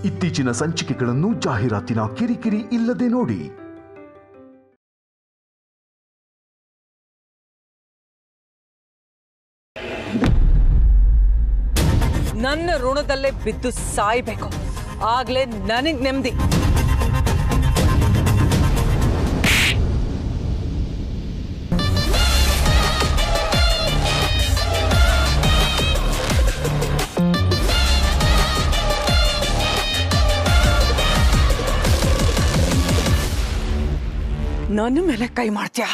ಇತ್ತೀಚಿನ ಸಂಚಿಕೆಗಳನ್ನು ಜಾಹೀರಾತಿನ ಕಿರಿಕಿರಿ ಇಲ್ಲದೆ ನೋಡಿ. ನನ್ನ ಋಣದಲ್ಲೇ ಬಿದ್ದು ಸಾಯ್ಬೇಕು, ಆಗ್ಲೇ ನನಗ್ ನೆಮ್ಮದಿ. ನನ್ನ ಮೇಲೆ ಕೈ ಮಾಡ್ತೀಯ,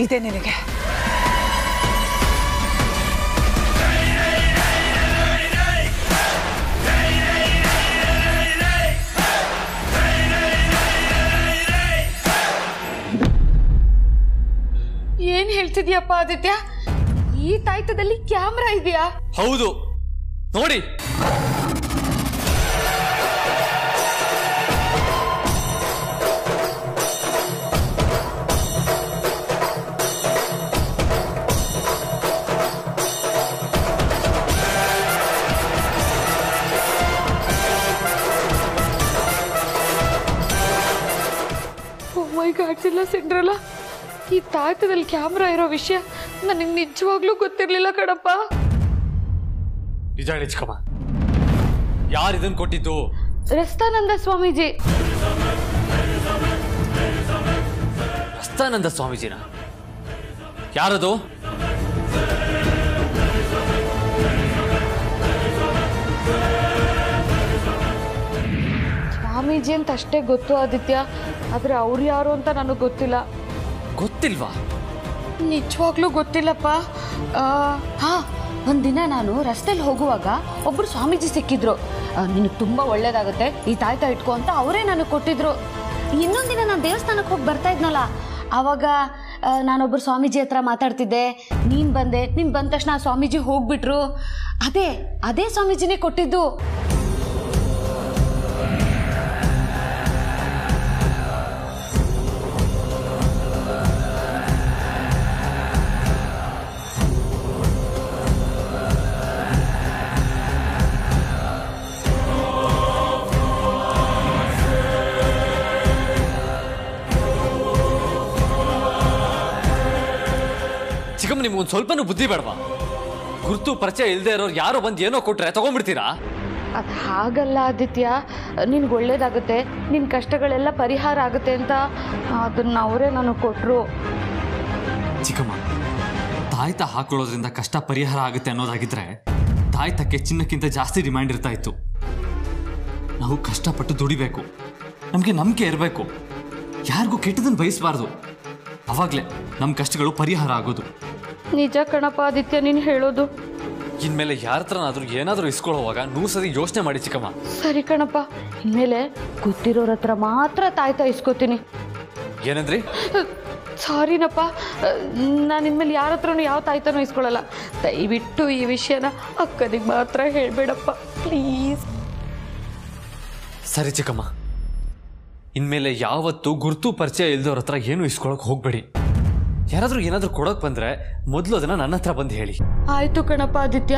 ಇದೆ ನಿನಗೆ. ಏನ್ ಹೇಳ್ತಿದ್ಯಪ್ಪ ಆದಿತ್ಯ? ಈ ತಾಯ್ತದಲ್ಲಿ ಕ್ಯಾಮ್ರಾ ಇದೆಯಾ? ಹೌದು, ನೋಡಿ. ಓ ಮೈ ಗಾಡ್ ಸಿಂಡ್ರಲ್ಲ, ಈ ತಾಯ್ತದಲ್ಲಿ ಕ್ಯಾಮ್ರಾ ಇರೋ ವಿಷಯ ನನಗೆ ನಿಜವಾಗ್ಲೂ ಗೊತ್ತಿರ್ಲಿಲ್ಲ ಕಣಪ್ಪ. ನಿಜ ಹೇಳಿ ಚಿಕ್ಕಮ್ಮ, ಯಾರು ಇದನ್ನು ಕೊಟ್ಟಿದ್ದು? ರಸ್ತಾನಂದ ಸ್ವಾಮೀಜಿ. ರಸ್ತಾನಂದ ಸ್ವಾಮೀಜಿನ? ಯಾರದು? ಸ್ವಾಮೀಜಿ ಅಂತ ಅಷ್ಟೇ ಗೊತ್ತು ಆದಿತ್ಯ, ಆದ್ರೆ ಅವ್ರು ಯಾರು ಅಂತ ನನಗೆ ಗೊತ್ತಿಲ್ಲ. ಗೊತ್ತಿಲ್ವಾ? ನಿಜವಾಗ್ಲೂ ಗೊತ್ತಿಲ್ಲಪ್ಪ. ಹಾ, ಒಂದಿನ ನಾನು ರಸ್ತೆಯಲ್ಲಿ ಹೋಗುವಾಗ ಒಬ್ರು ಸ್ವಾಮೀಜಿ ಸಿಕ್ಕಿದ್ರು. ನಿನಗೆ ತುಂಬಾ ಒಳ್ಳೇದಾಗುತ್ತೆ, ಈ ತಾಯ್ತ ಇಟ್ಕೋ ಅಂತ ಅವರೇ ನನಗೆ ಕೊಟ್ಟಿದ್ರು. ಇನ್ನೊಂದಿನ ನಾನು ದೇವಸ್ಥಾನಕ್ಕೆ ಹೋಗಿ ಬರ್ತಾ ಇದ್ನಲ್ಲ, ಆವಾಗ ನಾನೊಬ್ಬರು ಸ್ವಾಮೀಜಿ ಹತ್ರ ಮಾತಾಡ್ತಿದ್ದೆ. ನೀನು ಬಂದೆ, ನೀನು ಬಂದ ತಕ್ಷಣ ಸ್ವಾಮೀಜಿ ಹೋಗ್ಬಿಟ್ರು. ಅದೇ ಸ್ವಾಮೀಜಿನೇ ಕೊಟ್ಟಿದ್ದು. ಚಿಕ್ಕಮ್ಮ, ನಿಮ್ಗೊಂದು ಸ್ವಲ್ಪನೂ ಬುದ್ಧಿ ಬೇಡವಾ? ಗುರುತು ಪರಿಚಯ ಇಲ್ಲದೆ ಇರೋರು ಯಾರೋ ಬಂದು ಏನೋ ಕೊಟ್ರೆ ತಗೊಂಡ್ಬಿಡ್ತೀರಾ? ಅದು ಹಾಗಲ್ಲ ಆದಿತ್ಯ, ನಿನ್ಗೆ ಒಳ್ಳೇದಾಗುತ್ತೆ, ನಿನ್ನ ಕಷ್ಟಗಳೆಲ್ಲ ಪರಿಹಾರ ಆಗುತ್ತೆ ಅಂತ ಅದನ್ನ ಅವರೇ ನನಗೆ ಕೊಟ್ಟರು. ಚಿಕ್ಕಮ್ಮ, ತಾಯ್ತ ಹಾಕೊಳ್ಳೋದ್ರಿಂದ ಕಷ್ಟ ಪರಿಹಾರ ಆಗುತ್ತೆ ಅನ್ನೋದಾಗಿದ್ರೆ ತಾಯ್ತಕ್ಕೆ ಚಿನ್ನಕ್ಕಿಂತ ಜಾಸ್ತಿ ಡಿಮ್ಯಾಂಡ್ ಇರ್ತಾ ಇತ್ತು. ನಾವು ಕಷ್ಟಪಟ್ಟು ದುಡಿಬೇಕು, ನಮಗೆ ನಂಬಿಕೆ ಇರಬೇಕು, ಯಾರಿಗೂ ಕೆಟ್ಟದನ್ನು ಬಯಸಬಾರ್ದು. ಅವಾಗಲೇ ನಮ್ಮ ಕಷ್ಟಗಳು ಪರಿಹಾರ ಆಗೋದು. ನಿಜ ಕಣಪ್ಪ ಆದಿತ್ಯ ನೀನು ಹೇಳೋದು. ಇನ್ಮೇಲೆ ಯಾರ ಹತ್ರನಾದ್ರೂ ಏನಾದರೂ ಇಸ್ಕೊಳ್ಳೋವಾಗ 100 ಸರಿ ಯೋಚನೆ ಮಾಡಿ ಚಿಕ್ಕಮ್ಮ. ಸರಿ ಕಣಪ್ಪ, ಇನ್ಮೇಲೆ ಗೊತ್ತಿರೋರ ಹತ್ರ ಮಾತ್ರ ತಾಯ್ತ ಇಸ್ಕೋತೀನಿ. ಏನಂದ್ರಿ? ಸಾರಿನಪ್ಪ, ನಾನು ಇನ್ಮೇಲೆ ಯಾರ ಹತ್ರನೂ ಯಾವ ತಾಯ್ತನೂ ಇಸ್ಕೊಳ್ಳಲ್ಲ. ದಯವಿಟ್ಟು ಈ ವಿಷಯನ ಅಕ್ಕನಿಗೆ ಮಾತ್ರ ಹೇಳಬೇಡಪ್ಪ ಪ್ಲೀಸ್. ಸರಿ ಚಿಕ್ಕಮ್ಮ, ಇನ್ಮೇಲೆ ಯಾವತ್ತೂ ಗುರುತು ಪರಿಚಯ ಇಲ್ದವ್ರ ಹತ್ರ ಏನು ಇಸ್ಕೊಳಕ್ ಹೋಗ್ಬೇಡಿ. ಯಾರಾದ್ರೂ ಏನಾದ್ರೂ ಕೊಡೋಕ್ ಬಂದ್ರೆ ಮೊದಲು ಅದನ್ನ ನನ್ನ ಹತ್ರ ಬಂದು ಹೇಳಿ. ಆಯ್ತು ಕಣಪ್ಪ ಆದಿತ್ಯ,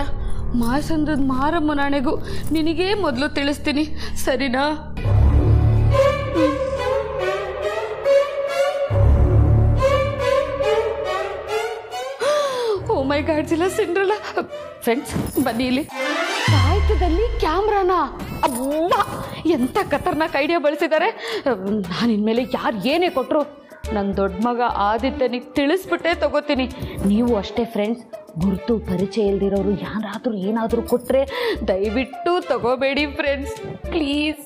ಮಾಸಂದ್ರದ ಮಾರಮ್ಮನಾಣೆಗೂ ನಿನಗೇ ಮೊದಲು ತಿಳಿಸ್ತೀನಿ, ಸರಿನಾ? ಓ ಮೈ ಗಾಡ್ ಸಿಂಡ್ರಲ್ಲ. ಫ್ರೆಂಡ್ಸ್ ಬನ್ನಿ ಇಲ್ಲಿ. ತಾಯ್ತದಲ್ಲಿ ಕ್ಯಾಮ್ರಾನ? ಅವ್ವ, ಎಂತ ಖತರ್ನಾಕ್ ಐಡಿಯಾ ಬಳಸಿದ್ದಾರೆ. ನಾನು ಇನ್ಮೇಲೆ ಯಾರು ಏನೇ ಕೊಟ್ಟರು ನನ್ನ ದೊಡ್ಡ ಮಗ ಆದಿತ್ಯನಿಗೆ ತಿಳಿಸ್ಬಿಟ್ಟೆ ತಗೋತೀನಿ. ನೀವು ಅಷ್ಟೇ ಫ್ರೆಂಡ್ಸ್, ಗುರುತು ಪರಿಚಯ ಇಲ್ದಿರೋರು ಯಾರಾದರೂ ಏನಾದರೂ ಕೊಟ್ಟರೆ ದಯವಿಟ್ಟು ತಗೋಬೇಡಿ ಫ್ರೆಂಡ್ಸ್, ಪ್ಲೀಸ್.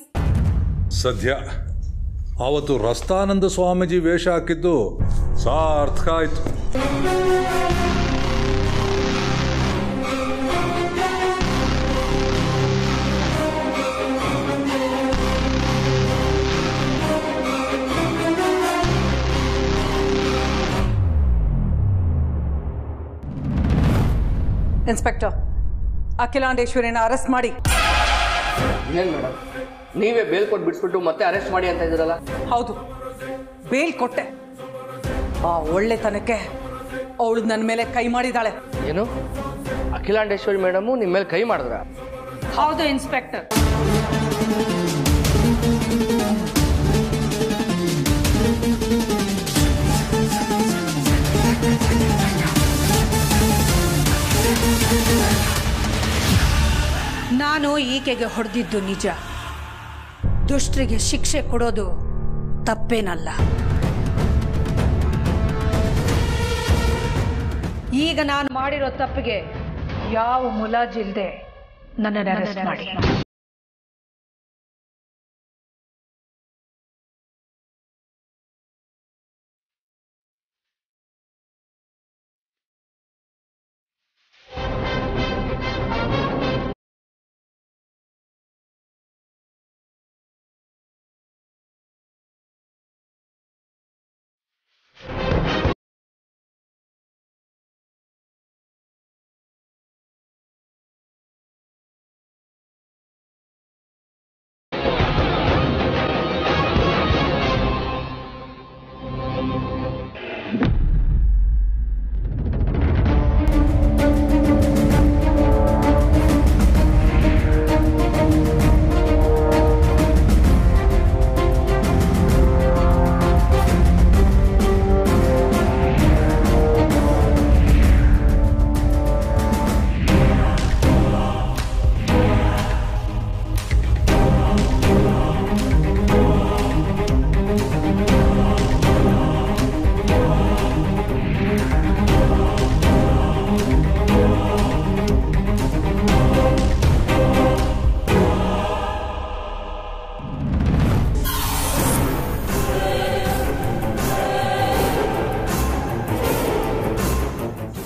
ಸದ್ಯ ಆವತ್ತು ರಸ್ತಾನಂದ ಸ್ವಾಮೀಜಿ ವೇಷ ಹಾಕಿದ್ದು ಸಾರ್ಥಕ ಆಯ್ತು. ಇನ್ಸ್ಪೆಕ್ಟರ್, ಅಖಿಲಾಂಡೇಶ್ವರಿನ ಅರೆಸ್ಟ್ ಮಾಡಿ. ಇನ್ನೇನು ಮೇಡಮ್, ನೀವೇ ಬೇಲ್ ಕೊಟ್ಟು ಬಿಡಿಸ್ಬಿಟ್ಟು ಮತ್ತೆ ಅರೆಸ್ಟ್ ಮಾಡಿ ಅಂತ ಇದ್ದೀರಲ್ಲ? ಹೌದು, ಬೇಲ್ ಕೊಟ್ಟೆ. ಆ ಒಳ್ಳೆತನಕ್ಕೆ ಅವಳು ನನ್ನ ಮೇಲೆ ಕೈ ಮಾಡಿದಾಳೆ. ಏನು, ಅಖಿಲಾಂಡೇಶ್ವರಿ ಮೇಡಮು ನಿಮ್ಮ ಮೇಲೆ ಕೈ ಮಾಡಿದ್ರ? ಹೌದು ಇನ್ಸ್ಪೆಕ್ಟರ್. ನಾನು ಈಕೆಗೆ ಹೊಡೆದಿದ್ದು ನಿಜ. ದುಷ್ಟರಿಗೆ ಶಿಕ್ಷೆ ಕೊಡೋದು ತಪ್ಪೇನಲ್ಲ. ಈಗ ನಾನು ಮಾಡಿರೋ ತಪ್ಪಿಗೆ ಯಾವ ಮುಲಾಜಿಲ್ದೆ ನನ್ನನ್ನು ಅರೆಸ್ಟ್ ಮಾಡಿ.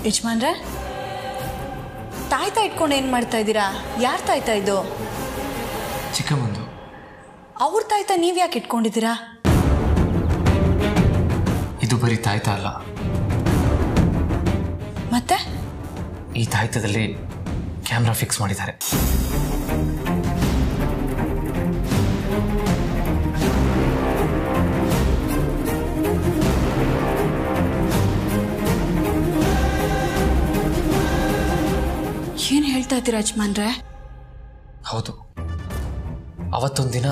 ಯಜಮಾನ್ರೆ, ತಾಯ್ತಾ ಇಟ್ಕೊಂಡು ಏನು ಮಾಡ್ತಾ ಇದ್ದೀರಾ? ಯಾರು ತಾಯ್ತಾ ಇದು? ಚಿಕ್ಕಮ್ಮಂದು. ಅವ್ರ ತಾಯ್ತಾ ನೀವು ಯಾಕೆ ಇಟ್ಕೊಂಡಿದ್ದೀರಾ? ಇದು ಬರೀ ತಾಯ್ತ ಅಲ್ಲ, ಮತ್ತೆ ಈ ತಾಯ್ತದಲ್ಲಿ ಕ್ಯಾಮ್ರಾ ಫಿಕ್ಸ್ ಮಾಡಿದ್ದಾರೆ. ಏನು ಹೇಳ್ತಾ ಇದ್ದೀರಾ ಯಜಮಾನ್ರೆ? ಹೌದು, ಅವತ್ತೊಂದಿನ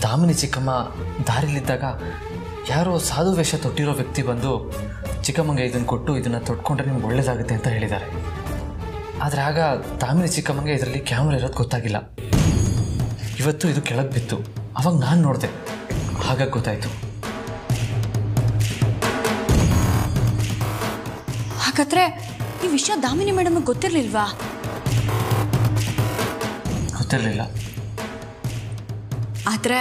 ದಾಮಿನಿ ಚಿಕ್ಕಮ್ಮ ದಾರಿಲಿದ್ದಾಗ ಯಾರೋ ಸಾಧು ವೇಷ ತೊಟ್ಟಿರೋ ವ್ಯಕ್ತಿ ಬಂದು ಚಿಕ್ಕಮ್ಮಂಗೆ ಇದನ್ನು ಕೊಟ್ಟು ಇದನ್ನು ತೊಟ್ಕೊಂಡ್ರೆ ನಿಮ್ಗೆ ಒಳ್ಳೇದಾಗುತ್ತೆ ಅಂತ ಹೇಳಿದ್ದಾರೆ. ಆದರೆ ಆಗ ದಾಮಿನಿ ಚಿಕ್ಕಮ್ಮಂಗೆ ಇದರಲ್ಲಿ ಕ್ಯಾಮ್ರಾ ಇರೋದು ಗೊತ್ತಾಗಿಲ್ಲ. ಇವತ್ತು ಇದು ಕೆಳಗೆ ಬಿತ್ತು, ಅವಾಗ ನಾನು ನೋಡಿದೆ, ಹಾಗಾಗಿ ಗೊತ್ತಾಯಿತು. ಹಾಗಾದ್ರೆ ಈ ವಿಷಯ ದಾಮಿನಿ ಮೇಡಮ್ಗೆ ಗೊತ್ತಿರಲಿಲ್ವಾ? ಗೊತ್ತಿರಲಿಲ್ಲ. ಆದರೆ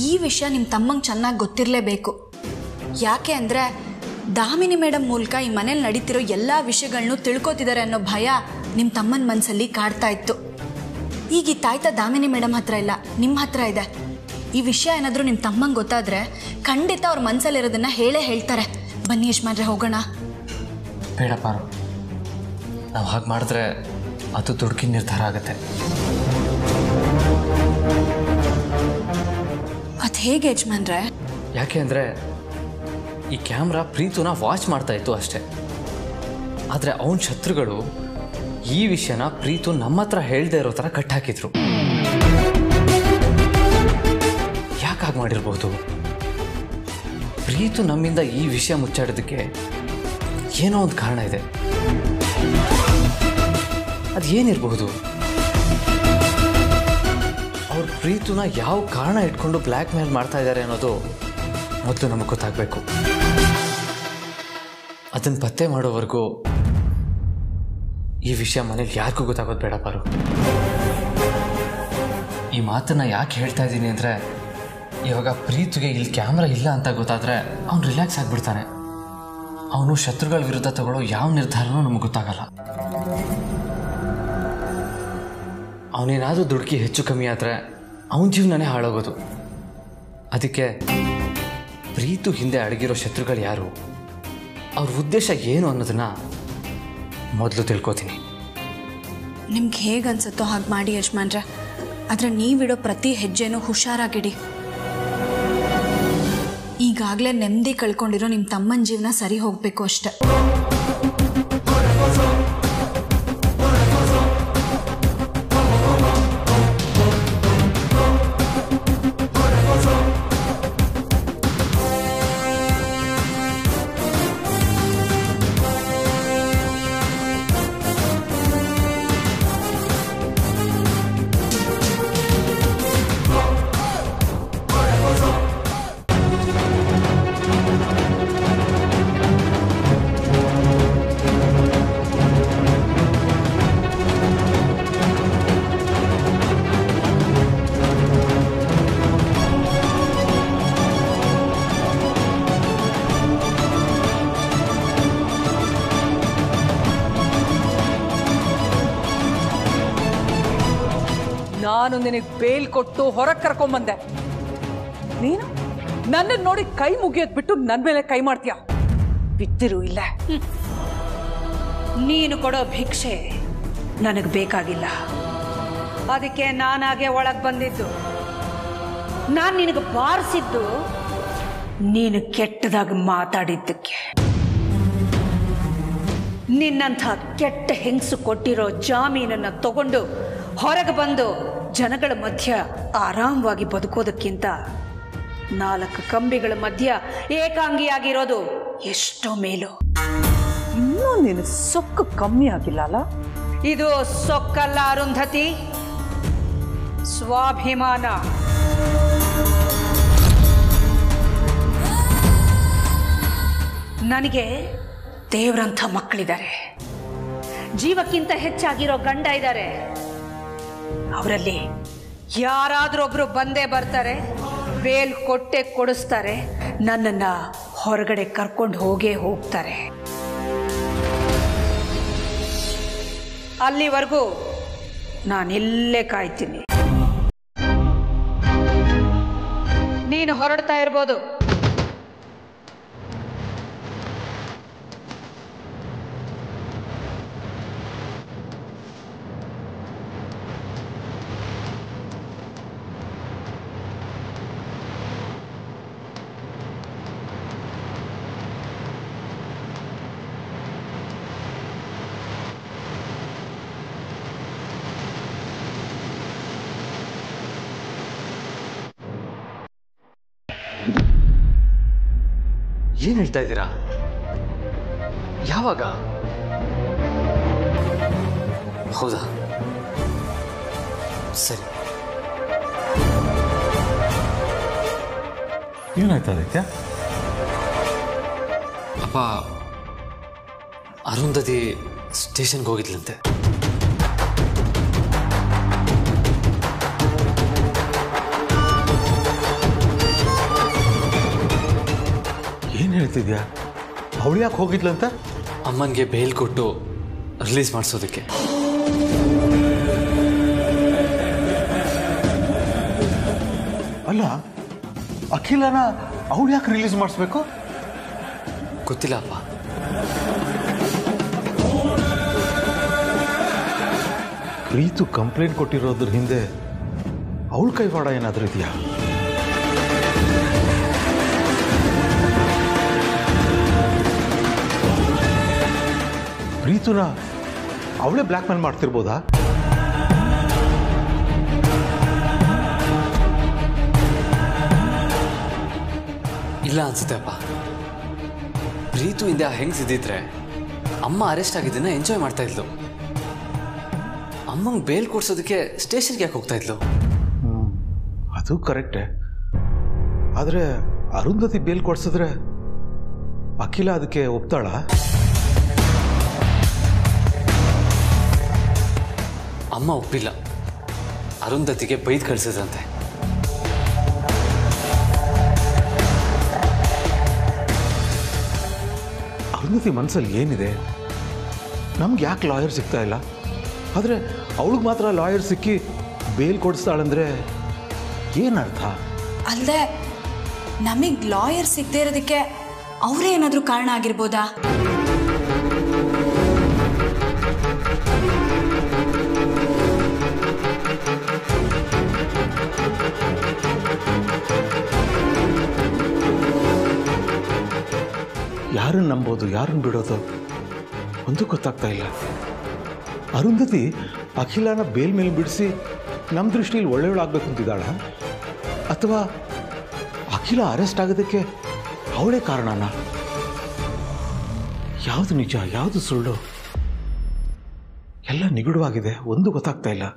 ಈ ವಿಷಯ ನಿಮ್ಮ ತಮ್ಮಂಗೆ ಚೆನ್ನಾಗಿ ಗೊತ್ತಿರಲೇಬೇಕು. ಯಾಕೆ ಅಂದರೆ ದಾಮಿನಿ ಮೇಡಮ್ ಮೂಲಕ ಈ ಮನೇಲಿ ನಡೀತಿರೋ ಎಲ್ಲ ವಿಷಯಗಳನ್ನೂ ತಿಳ್ಕೊತಿದ್ದಾರೆ ಅನ್ನೋ ಭಯ ನಿಮ್ಮ ತಮ್ಮನ ಮನಸ್ಸಲ್ಲಿ ಕಾಡ್ತಾ ಇತ್ತು. ಈಗ ಈ ತಾಯ್ತ ದಾಮಿನಿ ಮೇಡಮ್ ಹತ್ರ ಇಲ್ಲ, ನಿಮ್ಮ ಹತ್ರ ಇದೆ. ಈ ವಿಷಯ ಏನಾದರೂ ನಿಮ್ಮ ತಮ್ಮಂಗೆ ಗೊತ್ತಾದರೆ ಖಂಡಿತ ಅವ್ರ ಮನಸ್ಸಲ್ಲಿರೋದನ್ನು ಹೇಳೇ ಹೇಳ್ತಾರೆ. ಬನ್ನಿ ಯಜಮಾನ್ರೆ, ಹೋಗೋಣ. ಬೇಡ ಪಾರು, ನಾವು ಹಾಗೆ ಮಾಡಿದ್ರೆ ಅದು ದುಡುಕಿನ ನಿರ್ಧಾರ ಆಗುತ್ತೆ. ಅದು ಹೇಗೆ ಯಜಮಾನ್ರೆ? ಯಾಕೆ ಅಂದರೆ ಈ ಕ್ಯಾಮ್ರಾ ಪ್ರೀತುನ ವಾಚ್ ಮಾಡ್ತಾ ಇತ್ತು ಅಷ್ಟೆ. ಆದರೆ ಅವನ ಶತ್ರುಗಳು ಈ ವಿಷಯನ ಪ್ರೀತು ನಮ್ಮ ಹತ್ರ ಹೇಳ್ದೇ ಇರೋ ಥರ ಕಟ್ಟಾಕಿದ್ರು. ಯಾಕೆ ಹಾಗೆ ಮಾಡಿರ್ಬೋದು? ಪ್ರೀತು ನಮ್ಮಿಂದ ಈ ವಿಷಯ ಮುಚ್ಚಾಡೋದಕ್ಕೆ ಏನೋ ಒಂದು ಕಾರಣ ಇದೆ. ಅದು ಏನಿರಬಹುದು? ಅವ್ರ ಪ್ರೀತುನ ಯಾವ ಕಾರಣ ಇಟ್ಕೊಂಡು ಬ್ಲ್ಯಾಕ್ ಮೇಲ್ ಮಾಡ್ತಾ ಇದ್ದಾರೆ ಅನ್ನೋದು ಮೊದಲು ನಮಗೆ ಗೊತ್ತಾಗಬೇಕು. ಅದನ್ನು ಪತ್ತೆ ಮಾಡೋವರೆಗೂ ಈ ವಿಷಯ ಮನೇಲಿ ಯಾರಿಗೂ ಗೊತ್ತಾಗೋದು ಬೇಡ ಪಾರು. ಈ ಮಾತನ್ನು ಯಾಕೆ ಹೇಳ್ತಾ ಇದ್ದೀನಿ ಅಂದರೆ, ಇವಾಗ ಪ್ರೀತಿಗೆ ಇಲ್ಲಿ ಕ್ಯಾಮ್ರಾ ಇಲ್ಲ ಅಂತ ಗೊತ್ತಾದರೆ ಅವನು ರಿಲ್ಯಾಕ್ಸ್ ಆಗಿಬಿಡ್ತಾನೆ. ಅವನು ಶತ್ರುಗಳ ವಿರುದ್ಧ ತಗೊಳ್ಳೋ ಯಾವ ನಿರ್ಧಾರನೂ ನಮಗೆ ಗೊತ್ತಾಗಲ್ಲ. ಅವನೇನಾದರೂ ದುಡುಕಿ ಹೆಚ್ಚು ಕಮ್ಮಿ ಆದರೆ ಅವನ ಜೀವನನೇ ಹಾಳಾಗೋದು. ಅದಕ್ಕೆ ಪ್ರೀತು ಹಿಂದೆ ಅಡಗಿರೋ ಶತ್ರುಗಳು ಯಾರು, ಅವ್ರ ಉದ್ದೇಶ ಏನು ಅನ್ನೋದನ್ನ ಮೊದಲು ತಿಳ್ಕೊತೀನಿ. ನಿಮ್ಗೆ ಹೇಗೆ ಅನ್ಸುತ್ತೋ ಹಾಗೆ ಮಾಡಿ ಯಜಮಾನ್ರೆ. ಆದರೆ ನೀವಿಡೋ ಪ್ರತಿ ಹೆಜ್ಜೆನೂ ಹುಷಾರಾಗಿಡಿ. ಈಗಾಗಲೇ ನೆಮ್ಮದಿ ಕಳ್ಕೊಂಡಿರೋ ನಿಮ್ಮ ತಮ್ಮನ ಜೀವನ ಸರಿ ಹೋಗಬೇಕು ಅಷ್ಟೆ. ನಾನು ನಿನಗೆ ಬೇಲ್ ಕೊಟ್ಟು ಹೊರಗೆ ಕರ್ಕೊಂಬಂದೆ. ನೀನು ನನ್ನನ್ನು ನೋಡಿ ಕೈ ಮುಗಿಯೋದ್ ಬಿಟ್ಟು ನನ್ನ ಮೇಲೆ ಕೈ ಮಾಡ್ತೀಯ. ಬಿದ್ದಿರು ಇಲ್ಲ. ನೀನು ಕೊಡೋ ಭಿಕ್ಷೆ ನನಗೆ ಬೇಕಾಗಿಲ್ಲ. ಅದಕ್ಕೆ ನಾನಾಗೆ ಒಳಗೆ ಬಂದಿದ್ದು. ನಾನು ನಿನಗೆ ಬಾರಿಸಿದ್ದು ನೀನು ಕೆಟ್ಟದಾಗಿ ಮಾತಾಡಿದ್ದಕ್ಕೆ. ನಿನ್ನಂಥ ಕೆಟ್ಟ ಹೆಂಗಸು ಕೊಟ್ಟಿರೋ ಜಾಮೀನನ್ನು ತಗೊಂಡು ಹೊರಗೆ ಬಂದು ಜನಗಳ ಮಧ್ಯ ಆರಾಮವಾಗಿ ಬದುಕೋದಕ್ಕಿಂತ 4 ಕಂಬಿಗಳ ಮಧ್ಯ ಏಕಾಂಗಿಯಾಗಿರೋದು ಎಷ್ಟೋ ಮೇಲು. ಇನ್ನೂ ನಿನ್ನ ಸೊಕ್ಕು ಕಮ್ಮಿ ಆಗಿಲ್ಲ ಅಲ್ಲ? ಇದು ಸೊಕ್ಕಲ್ಲ ಅರುಂಧತಿ, ಸ್ವಾಭಿಮಾನ. ನನಗೆ ದೇವ್ರಂಥ ಮಕ್ಕಳಿದ್ದಾರೆ, ಜೀವಕ್ಕಿಂತ ಹೆಚ್ಚಾಗಿರೋ ಗಂಡ ಇದ್ದಾರೆ. ಅವರಲ್ಲಿ ಯಾರಾದ್ರೂ ಒಬ್ರು ಬಂದೇ ಬರ್ತಾರೆ, ಬೇಲ್ ಕೊಟ್ಟೆ ಕೊಡಿಸ್ತಾರೆ, ನನ್ನನ್ನ ಹೊರಗಡೆ ಕರ್ಕೊಂಡು ಹೋಗ್ತಾರೆ. ಅಲ್ಲಿವರೆಗೂ ನಾನಿಲ್ಲೇ ಕಾಯ್ತೀನಿ. ನೀನು ಹೊರಡ್ತಾ ಇರ್ಬೋದು. ಏನ್ ಹೇಳ್ತಾ ಇದ್ದೀರಾ? ಯಾವಾಗ? ಹೌದಾ? ಸರಿ. ಏನಾಯ್ತಾ ಆದಿತ್ಯ? ಅಪ್ಪ, ಅರುಂಧತಿ ಸ್ಟೇಷನ್ಗೆ ಹೋಗಿದ್ಲಂತೆ. ಏನು ಹೇಳ್ತಿದ್ಯಾ? ಅವಳು ಯಾಕೆ ಹೋಗಿದ್ಲಂತ? ಅಮ್ಮನಿಗೆ ಬೇಲ್ ಕೊಟ್ಟು ರಿಲೀಸ್ ಮಾಡಿಸೋದಕ್ಕೆ. ಅಲ್ಲ, ಅಖಿಲನ ಅವಳು ಯಾಕೆ ರಿಲೀಸ್ ಮಾಡಿಸ್ಬೇಕು? ಗೊತ್ತಿಲ್ಲ ಅಪ್ಪ. ಪ್ರೀತು ಕಂಪ್ಲೇಂಟ್ ಕೊಟ್ಟಿರೋದ್ರ ಹಿಂದೆ ಅವಳ ಕೈವಾಡ ಏನಾದರೂ ಇದೆಯಾ? ಪ್ರೀತುನ ಅವಳೇ ಬ್ಲ್ಯಾಕ್ ಮೇಲ್ ಮಾಡ್ತಿರ್ಬೋದಾ? ಇಲ್ಲ ಅನ್ಸುತ್ತೆ ಅಪ್ಪ. ಪ್ರೀತು ಹಿಂದೆ ಹೆಂಗ್ಸಿದ್ದಿದ್ರೆ ಅಮ್ಮ ಅರೆಸ್ಟ್ ಆಗಿದ್ದನ್ನ ಎಂಜಾಯ್ ಮಾಡ್ತಾ ಇದ್ಲು. ಅಮ್ಮಂಗೆ ಬೇಲ್ ಕೊಡ್ಸೋದಕ್ಕೆ ಸ್ಟೇಷನ್ಗೆ ಯಾಕೆ ಹೋಗ್ತಾ ಇದ್ಲು? ಅದು ಕರೆಕ್ಟೇ. ಆದರೆ ಅರುಂಧತಿ ಬೇಲ್ ಕೊಡ್ಸಿದ್ರೆ ಅಖಿಲ ಅದಕ್ಕೆ ಒಪ್ತಾಳ? ಅಮ್ಮ ಒಪ್ಪಿಲ್ಲ. ಅರುಂಧತಿಗೆ ಬೈದು ಕಳಿಸಿದ್ರಂತೆ. ಅರುಂಧತಿ ಮನಸ್ಸಲ್ಲಿ ಏನಿದೆ? ನಮ್ಗೆ ಯಾಕೆ ಲಾಯರ್ ಸಿಗ್ತಾ ಇಲ್ಲ? ಆದರೆ ಅವಳಿಗೆ ಮಾತ್ರ ಲಾಯರ್ ಸಿಕ್ಕಿ ಬೇಲ್ ಕೊಡಿಸ್ತಾಳಂದ್ರೆ ಏನರ್ಥ? ಅಲ್ಲದೆ ನಮಗೆ ಲಾಯರ್ ಸಿಗದೆ ಇರೋದಕ್ಕೆ ಅವರೇ ಏನಾದರೂ ಕಾರಣ ಆಗಿರ್ಬೋದಾ? ಯಾರನ್ನು ನಂಬೋದು, ಯಾರನ್ನು ಬಿಡೋದು ಒಂದು ಗೊತ್ತಾಗ್ತಾ ಇಲ್ಲ. ಅರುಂಧತಿ ಅಖಿಲನ ಬೇಲ್ ಮೇಲೆ ಬಿಡಿಸಿ ನಮ್ಮ ದೃಷ್ಟಿಯಲ್ಲಿ ಒಳ್ಳೆಯವಳಾಗಬೇಕು ಅಂತಿದ್ದಾಳ, ಅಥವಾ ಅಖಿಲ ಅರೆಸ್ಟ್ ಆಗೋದಕ್ಕೆ ಅವಳೇ ಕಾರಣನಾ? ಯಾವುದು ನಿಜ, ಯಾವುದು ಸುಳ್ಳು? ಎಲ್ಲ ನಿಗೂಢವಾಗಿದೆ, ಒಂದು ಗೊತ್ತಾಗ್ತಾ ಇಲ್ಲ.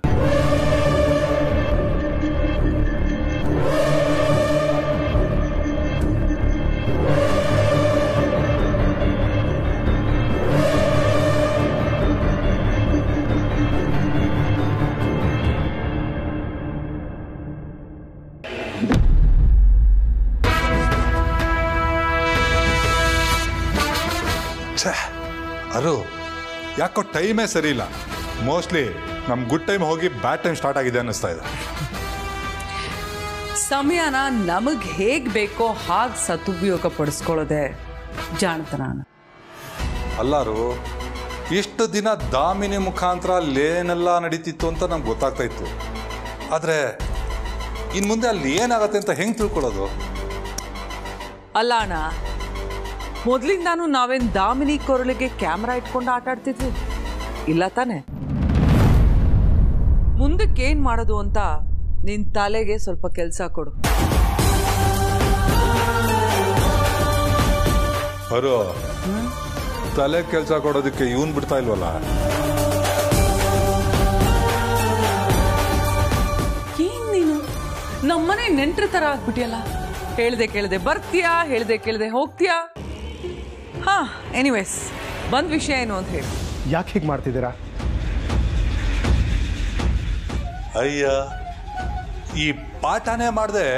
ಅರು, ಯಾಕೋ ಟೈಮೇ ಸರಿ ಇಲ್ಲ. ಮೋಸ್ಟ್ಲಿ ನಮ್ಮ ಗುಡ್ ಟೈಮ್ ಹೋಗಿ ಬ್ಯಾಡ್ ಟೈಮ್ ಸ್ಟಾರ್ಟ್ ಆಗಿದೆ ಅನ್ನಿಸ್ತಾ ಇದೆ. ಸಮಯನ ನಮಗೆ ಹೇಗೆ ಬೇಕೋ ಹಾಗೆ ಸದುಪಯೋಗ ಪಡಿಸ್ಕೊಳ್ಳೋದೆ ಜಾಣತನ. ಅಲ್ಲಾರು ಇಷ್ಟು ದಿನ ದಾಮಿನಿ ಮುಖಾಂತರ ಅಲ್ಲೇನೆಲ್ಲ ನಡೀತಿತ್ತು ಅಂತ ನಮ್ಗೆ ಗೊತ್ತಾಗ್ತಾ ಇತ್ತು. ಆದರೆ ಇನ್ನು ಮುಂದೆ ಅಲ್ಲಿ ಏನಾಗತ್ತೆ ಅಂತ ಹೆಂಗೆ ತಿಳ್ಕೊಳ್ಳೋದು? ಅಲ್ಲ ಅಣ್ಣ, ಮೊದಲಿಂದಾನು ನಾವೇನು ದಾಮಿನಿ ಕೊರಳಿಗೆ ಕ್ಯಾಮ್ರಾ ಇಟ್ಕೊಂಡು ಆಟ ಆಡ್ತಿದ್ವಿ ಇಲ್ಲ ತಾನೆ? ಮುಂದಕ್ಕೆ ಏನು ಮಾಡೋದು ಅಂತ ನಿನ್ನ ತಲೆಗೆ ಸ್ವಲ್ಪ ಕೆಲಸ ಕೊಡು. ಅವರು ತಲೆ ಕೆಲಸ ಕೊಡೋದಕ್ಕೆ ಇವನ್ ಬಿಡ್ತಾ ಇಲ್ವಲ್ಲ. ಏನ್ ನೀನು ನಮ್ಮನೆ ನೆಂಟ್ರ ತರ ಆಗ್ಬಿಟ್ಟಿಯಲ್ಲ. ಹೇಳ್ದೆ ಕೇಳ್ದೆ ಬರ್ತೀಯಾ, ಹೇಳ್ದೆ ಕೇಳ್ದೆ ಹೋಗ್ತೀಯಾ. ಹಾ, ಎನಿವೇಸ್ ಬಂದ್ ವಿಷಯ ಏನು ಅಂತ ಹೇಳಿ. ಯಾಕೆ ಹೀಗೆ ಮಾಡ್ತಿದ್ದೀರಾ? ಅಯ್ಯ, ಈ ಪಾಠನೇ ಮಾಡದೆ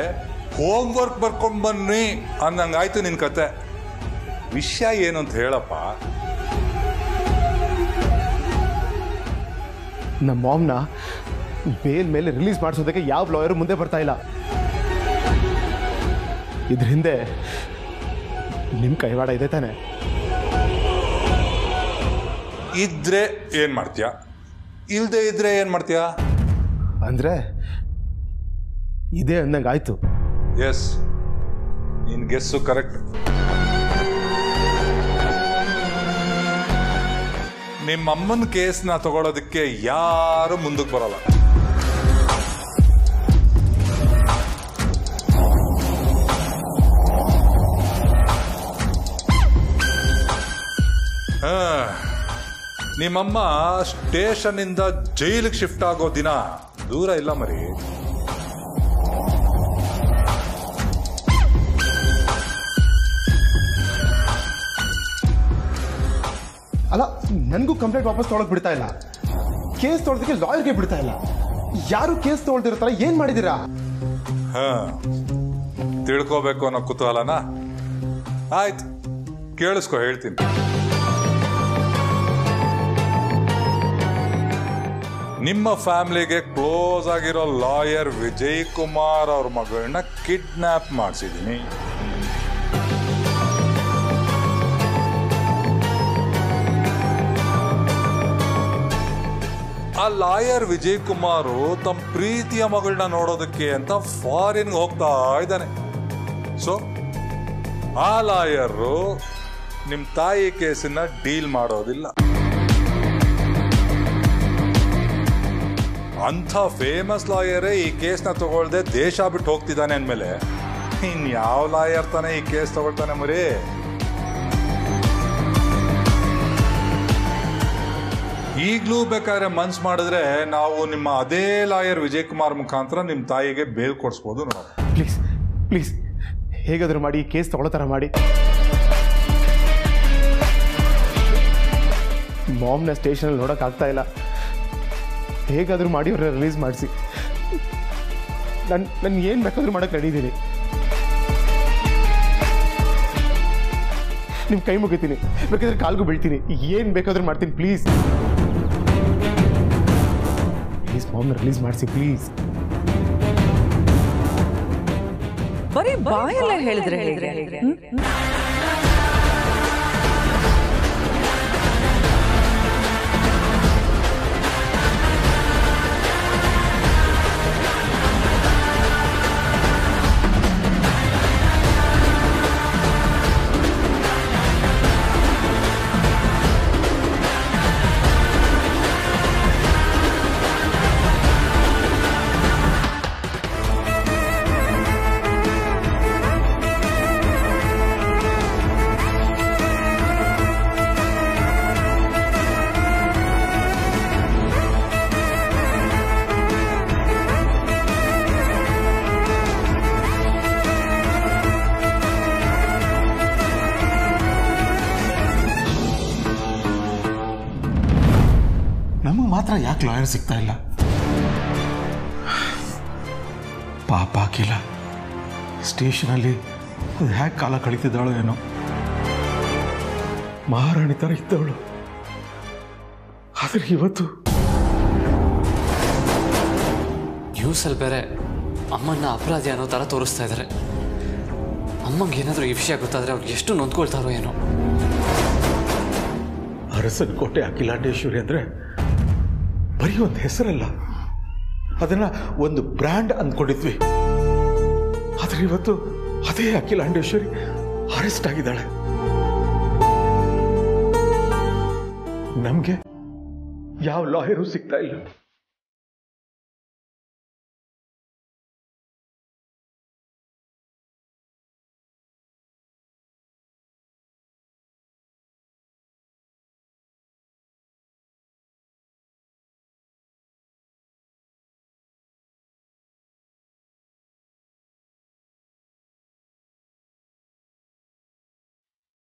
ಹೋಮ್ ವರ್ಕ್ ಬರ್ಕೊಂಡ್ ಬನ್ನಿ ಅನ್ನಂಗಾಯ್ತು ನಿನ್ ಕತೆ. ವಿಷಯ ಏನು ಅಂತ ಹೇಳಪ್ಪ. ನಮ್ಮ ಮಾಮ್ನ ಬೇಲ್ ಮೇಲೆ ರಿಲೀಸ್ ಮಾಡಿಸೋದಕ್ಕೆ ಯಾವ ಲಾಯರು ಮುಂದೆ ಬರ್ತಾ ಇಲ್ಲ. ಇದ್ರ ಹಿಂದೆ ನಿಮ್ಮ ಕೈವಾಡ ಇದೆ ತಾನೆ? ಇದ್ರೆ ಏನ್ ಮಾಡ್ತೀಯ, ಇಲ್ದೇ ಇದ್ರೆ ಏನ್ ಮಾಡ್ತೀಯ? ಅಂದ್ರೆ ಇದೇ ಅಂದಂಗಾಯ್ತು. ಎಸ್, ನಿನ್ ಗೆಸ್ಸು ಕರೆಕ್ಟ್. ನಿಮ್ಮಮ್ಮನ ಕೇಸ್ನ ತಗೊಳ್ಳೋದಕ್ಕೆ ಯಾರು ಮುಂದಕ್ಕೆ ಬರಲ್ಲ. ನಿಮ್ಮಮ್ಮ ಸ್ಟೇಷನ್ನಿಂದ ಜೈಲಿಗೆ ಶಿಫ್ಟ್ ಆಗೋ ದಿನ ದೂರ ಇಲ್ಲ ಮರಿ. ಅಲ್ಲ, ನನಗೂ ಕಂಪ್ಲೇಂಟ್ ವಾಪಸ್ ತೊಗೊಳಕ್ ಬಿಡ್ತಾ ಇಲ್ಲ. ಕೇಸ್ ತೊಗೊಳೋದಕ್ಕೆ ಲಾಯರ್ಗೆ ಬಿಡ್ತಾ ಇಲ್ಲ. ಯಾರು ಕೇಸ್ ತೊಗೊಳ್ತಿರ್ತಾರ? ಏನ್ ಮಾಡಿದೀರಾ? ತಿಳ್ಕೋಬೇಕು ಅನ್ನೋ ಕುತೂಹಲನಾ? ಆಯ್ತು, ಕೇಳಿಸ್ಕೊ, ಹೇಳ್ತೀನಿ. ನಿಮ್ಮ ಫ್ಯಾಮಿಲಿಗೆ ಕ್ಲೋಸ್ ಆಗಿರೋ ಲಾಯರ್ ವಿಜಯ್ ಕುಮಾರ್ ಅವ್ರ ಮಗಳನ್ನ ಕಿಡ್ನಾಪ್ ಮಾಡಿಸಿದ್ದೀನಿ. ಆ ಲಾಯರ್ ವಿಜಯ್ ಕುಮಾರ್ ತಮ್ಮ ಪ್ರೀತಿಯ ಮಗಳನ್ನ ನೋಡೋದಕ್ಕೆ ಅಂತ ಫಾರಿನ್ಗೆ ಹೋಗ್ತಾ ಇದ್ದಾನೆ. ಸೊ ಆ ಲಾಯರು ನಿಮ್ಮ ತಾಯಿ ಕೇಸನ್ನ ಡೀಲ್ ಮಾಡೋದಿಲ್ಲ. ಅಂಥ ಫೇಮಸ್ ಲಾಯರೇ ಈ ಕೇಸ್ನ ತಗೊಳ್ದೆ ದೇಶ ಬಿಟ್ಟು ಹೋಗ್ತಿದ್ದಾನೆ ಅಂದಮೇಲೆ ಇನ್ಯಾವ ಲಾಯರ್ ತಾನೆ ಈ ಕೇಸ್ ತಗೊಳ್ತಾನೆ ಮರಿ? ಈಗಲೂ ಬೇಕಾದ್ರೆ ಮನ್ಸು ಮಾಡಿದ್ರೆ ನಾವು ನಿಮ್ಮ ಅದೇ ಲಾಯರ್ ವಿಜಯ್ ಕುಮಾರ್ ಮುಖಾಂತರ ನಿಮ್ಮ ತಾಯಿಗೆ ಬೇಲ್ ಕೊಡಿಸ್ಬೋದು. ನೋಡ, ಪ್ಲೀಸ್ ಪ್ಲೀಸ್, ಹೇಗಾದ್ರೂ ಮಾಡಿ ಈ ಕೇಸ್ ತಗೊಳ್ಳೋ ಥರ ಮಾಡಿ. ಮಾಮ್ನ ಸ್ಟೇಷನಲ್ಲಿ ನೋಡೋಕ್ಕಾಗ್ತಾ ಇಲ್ಲ. ಹೇಗಾದ್ರೂ ಮಾಡಿ ಅವ್ರನ್ನ ರಿಲೀಸ್ ಮಾಡಿಸಿ. ನಾನು ಏನು ಬೇಕಾದ್ರೂ ಮಾಡೋಕ್ಕೆ ರೆಡಿದ್ದೀನಿ. ನಿಮ್ಮ ಕೈ ಮುಗಿತೀನಿ, ಬೇಕಾದ್ರೆ ಕಾಲ್ಗೂ ಬೀಳ್ತೀನಿ, ಏನು ಬೇಕಾದ್ರೂ ಮಾಡ್ತೀನಿ. ಪ್ಲೀಸ್ ಪ್ಲೀಸ್ ಮಾಮ್ನ ರಿಲೀಸ್ ಮಾಡಿಸಿ ಪ್ಲೀಸ್. ಬರೀ ಬಾಯಲ್ಲೇ ಹೇಳಿದ್ರೆ ನಮಗೆ ಮಾತ್ರ ಯಾಕೆ ಲಾಯರ್ ಸಿಗ್ತಾ ಇಲ್ಲ? ಪಾಪ ಅಖಿಲ ಸ್ಟೇಷನಲ್ಲಿ ಅದು ಹ್ಯಾಕ್ ಕಾಲ ಕಳೀತಿದ್ದಾಳೋ ಏನೋ. ಮಹಾರಾಣಿ ಥರ ಇದ್ದವಳು, ಆದರೆ ಇವತ್ತು ನ್ಯೂಸಲ್ಲಿ ಬೇರೆ ಅಮ್ಮನ್ನ ಅಪರಾಧಿ ಅನ್ನೋ ಥರ ತೋರಿಸ್ತಾ ಇದ್ದಾರೆ. ಅಮ್ಮಂಗೆ ಏನಾದರೂ ಈ ವಿಷಯ ಗೊತ್ತಾದರೆ ಅವ್ರಿಗೆ ಎಷ್ಟು ನೊಂದ್ಕೊಳ್ತಾರೋ ಏನೋ. ಅರಸನಕೋಟೆ ಅಖಿಲಾಂಡೇಶ್ವರಿ ಅಂದರೆ ಬರೀ ಒಂದು ಹೆಸರಲ್ಲ, ಅದನ್ನು ಒಂದು ಬ್ರ್ಯಾಂಡ್ ಅಂದ್ಕೊಂಡಿದ್ವಿ. ಆದರೆ ಇವತ್ತು ಅದೇ ಅಖಿಲಾಂಡೇಶ್ವರಿ ಅರೆಸ್ಟ್ ಆಗಿದ್ದಾಳೆ. ನಮಗೆ ಯಾವ ಲಾಯರು ಸಿಗ್ತಾ ಇಲ್ಲ.